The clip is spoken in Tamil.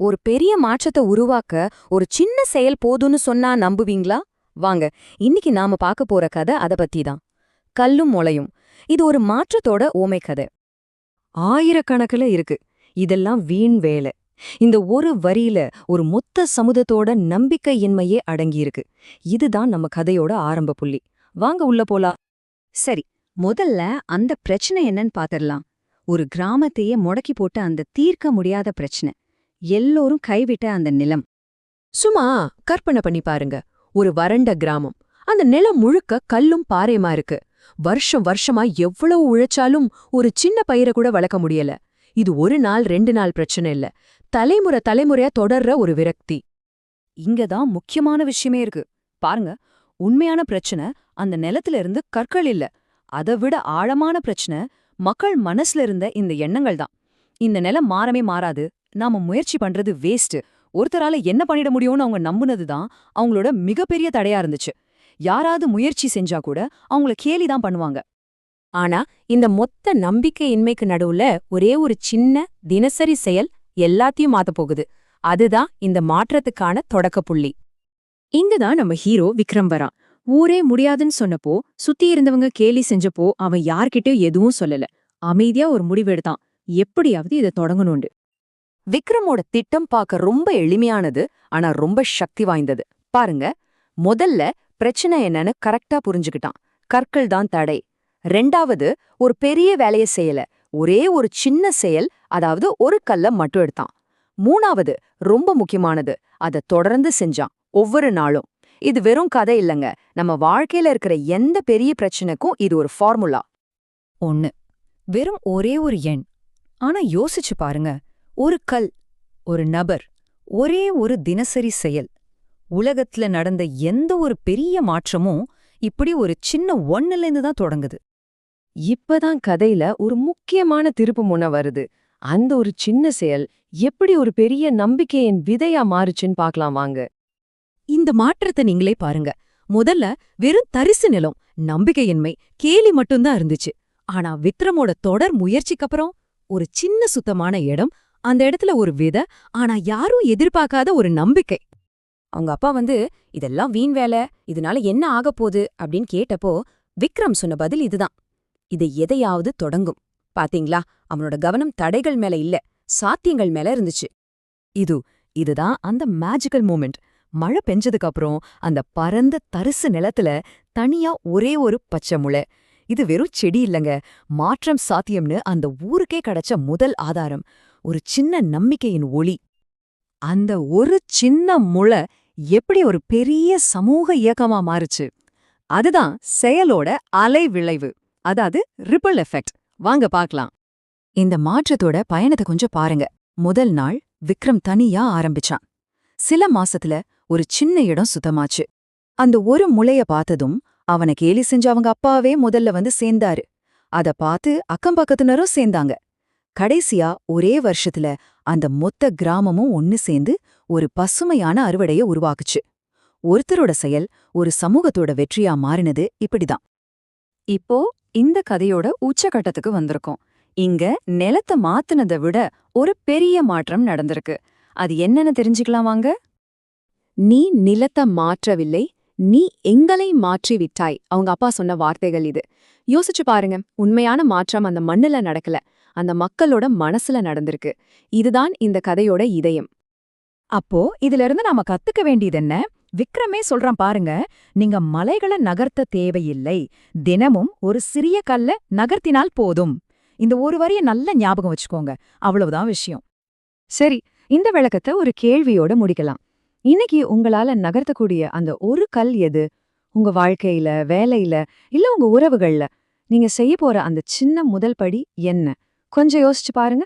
ஒரு பெரிய மாற்றத்தை உருவாக்க ஒரு சின்ன செயல் போதும்னு சொன்னா நம்புவீங்களா? வாங்க, இன்னைக்கு நாம பார்க்க போற கதை அத பத்தி தான். கல்லும் முளையும். இது ஒரு மாற்றத்தோட ஓமை கதை. ஆயிரக்கணக்கில் இருக்கு. இதெல்லாம் வீண் வேலை. இந்த ஒரு வரியில ஒரு மொத்த சமுதத்தோட நம்பிக்கையின்மையே அடங்கியிருக்கு. இதுதான் நம்ம கதையோட ஆரம்ப புள்ளி. வாங்க உள்ள போலாம். சரி, முதல்ல அந்த பிரச்சனை என்னன்னு பாத்திரலாம். ஒரு கிராமத்தையே முடக்கி போட்ட அந்த தீர்க்க முடியாத பிரச்சனை. எல்லோரும் கைவிட்ட அந்த நிலம். சும்மா கற்பனை பண்ணி பாருங்க. ஒரு வறண்ட கிராமம். அந்த நிலம் முழுக்க கல்லும் பாறையுமா இருக்கு. வருஷம் வருஷமா எவ்வளவு உழைச்சாலும் ஒரு சின்ன பயிரை கூட வளர்க்க முடியல. இது ஒரு நாள் 2 நாள் பிரச்சனை இல்ல. தலைமுறை தலைமுறையா தொடர்ற ஒரு விரக்தி. இங்கதான் முக்கியமான விஷயமே இருக்கு. பாருங்க, உண்மையான பிரச்சனை அந்த நிலத்துல இருந்து கற்கள் இல்ல. அதை விட ஆழமான பிரச்சனை மக்கள் மனசுல இருந்த இந்த எண்ணங்கள் தான். இந்த நிலம் மாறவே மாறாது, நாம முயற்சி பண்றது வேஸ்ட், ஒருத்தரால என்ன பண்ணிட முடியும்னு அவங்க நம்புனதுதான் அவங்களோட மிகப்பெரிய தடையா இருந்துச்சு. யாராவது முயற்சி செஞ்சா கூட அவங்கள கேலிதான் பண்ணுவாங்க. ஆனா இந்த மொத்த நம்பிக்கையின்மைக்கு நடுவுல ஒரே ஒரு சின்ன தினசரி செயல் எல்லாத்தையும் மாத்தப் போகுது. அதுதான் இந்த மாற்றத்துக்கான தொடக்க புள்ளி. இங்கதான் நம்ம ஹீரோ விக்ரம் வரான். ஊரே முடியாதுன்னு சொன்னப்போ, சுத்தி இருந்தவங்க கேலி செஞ்சப்போ அவன் யார்கிட்டயும் எதுவும் சொல்லல. அமைதியா ஒரு முடிவெடுத்தான். எப்படியாவது இதை தொடங்கணுண்டு. விக்ரமோட திட்டம் பார்க்க ரொம்ப எளிமையானது, ஆனா ரொம்ப சக்தி வாய்ந்தது. பாருங்க, முதல்ல பிரச்சனை என்னன்னு கரெக்டா புரிஞ்சுக்கிட்டான். கற்கள் தான் தடை. 2வது, ஒரு பெரிய வேலையை செய்யல, ஒரே ஒரு சின்ன செயல், அதாவது ஒரு கல்ல மட்டும் எடுத்தான். 3வது, ரொம்ப முக்கியமானது, அதை தொடர்ந்து செஞ்சான், ஒவ்வொரு நாளும். இது வெறும் கதை இல்லங்க, நம்ம வாழ்க்கையில இருக்கிற எந்த பெரிய பிரச்சனைக்கும் இது ஒரு ஃபார்முலா. 1. வெறும் ஒரே ஒரு எண். ஆனா யோசிச்சு பாருங்க, ஒரு கல், ஒரு நபர், ஒரே ஒரு தினசரி செயல். உலகத்துல நடந்த எந்த ஒரு பெரிய மாற்றமும் இப்படி ஒரு சின்ன ஒன்னுலேருந்து தான் தொடங்குது. இப்பதான் கதையில ஒரு முக்கியமான திருப்பு முனை வருது. அந்த ஒரு சின்ன செயல் எப்படி ஒரு பெரிய நம்பிக்கையின் விதையா மாறுச்சுன்னு பார்க்கலாம் வாங்க. இந்த மாற்றத்தை நீங்களே பாருங்க. முதல்ல வெறும் தரிசு நிலம், நம்பிக்கையின்மை, கேலி மட்டும்தான் இருந்துச்சு. ஆனா விக்ரமோட தொடர் முயற்சிக்கப்புறம் ஒரு சின்ன சுத்தமான இடம், அந்த இடத்துல ஒரு விதை, ஆனா யாரும் எதிர்பார்க்காத ஒரு நம்பிக்கை. அவங்க அப்பா இதெல்லாம் வீண் வேலை, இதனால என்ன ஆகப்போகுது அப்படின்னு கேட்டப்போ விக்ரம் சொன்ன பதில் இதுதான்: இதை எதையாவது தொடங்கும். பாத்தீங்களா, அவனோட கவனம் தடைகள் மேல இல்ல, சாத்தியங்கள் மேல இருந்துச்சு. இதுதான் அந்த மேஜிக்கல் மூமெண்ட். மழை பெஞ்சதுக்கு அப்புறம் அந்த பரந்த தரிசு நிலத்துல தனியா ஒரே ஒரு பச்சை முளை. இது வெறும் செடி இல்லங்க, மாற்றம் சாத்தியம்னு அந்த ஊருக்கே கிடைச்ச முதல் ஆதாரம். ஒரு சின்ன நம்பிக்கையின் ஒளி. அந்த ஒரு சின்ன முளை எப்படி ஒரு பெரிய சமூக இயக்கமா மாறுச்சு? அதுதான் செயலோட அலை விளைவு, அதாவது ரிப்பிள் எஃபெக்ட். வாங்க பார்க்கலாம். இந்த மாற்றத்தோட பயணத்தை கொஞ்சம் பாருங்க. முதல் நாள் விக்ரம் தனியா ஆரம்பிச்சான். சில மாசத்துல ஒரு சின்ன இடம் சுத்தமாச்சு. அந்த ஒரு முளைய பார்த்ததும் அவனை கேலி செஞ்ச அவங்க அப்பாவே முதல்ல சேர்ந்தாரு. அத பார்த்து அக்கம் பக்கத்தினரும் சேர்ந்தாங்க. கடைசியா ஒரே வருஷத்துல அந்த மொத்த கிராமமும் ஒன்னு சேர்ந்து ஒரு பசுமையான அறுவடைய உருவாக்குச்சு. ஒருத்தரோட செயல் ஒரு சமூகத்தோட வெற்றியா மாறினது இப்படிதான். இப்போ இந்த கதையோட உச்சகட்டத்துக்கு வந்திருக்கோம். இங்க நிலத்தை மாத்துனதை விட ஒரு பெரிய மாற்றம் நடந்திருக்கு. அது என்னன்னு தெரிஞ்சுக்கலாம் வாங்க. நீ நிலத்தை மாற்றவில்லை, நீ எங்களை மாற்றி விட்டாய். அவங்க அப்பா சொன்ன வார்த்தைகள் இது. யோசிச்சு பாருங்க, உண்மையான மாற்றம் அந்த மண்ணுல நடக்கல, அந்த மக்களோட மனசுல நடந்திருக்கு. இதுதான் இந்த கதையோட இதயம். அப்போ இதுல இருந்து நாம கத்துக்க வேண்டியது என்ன? விக்ரமே சொல்றான் பாருங்க, நீங்க மலைகளை நகர்த்த தேவையில்லை, தினமும் ஒரு சிறிய கல்ல நகர்த்தினால் போதும். இந்த ஒரு வரிய நல்ல ஞாபகம் வச்சுக்கோங்க, அவ்வளவுதான் விஷயம். சரி, இந்த விளக்கத்தை ஒரு கேள்வியோட முடிக்கலாம். இன்னைக்கு உங்களால நகர்த்தக்கூடிய அந்த ஒரு கல் எது? உங்க வாழ்க்கையில, வேலையில, இல்ல உங்க உறவுகள்ல நீங்க செய்ய போற அந்த சின்ன முதல் படி என்ன? கொஞ்சம் யோசிச்சு பாருங்க.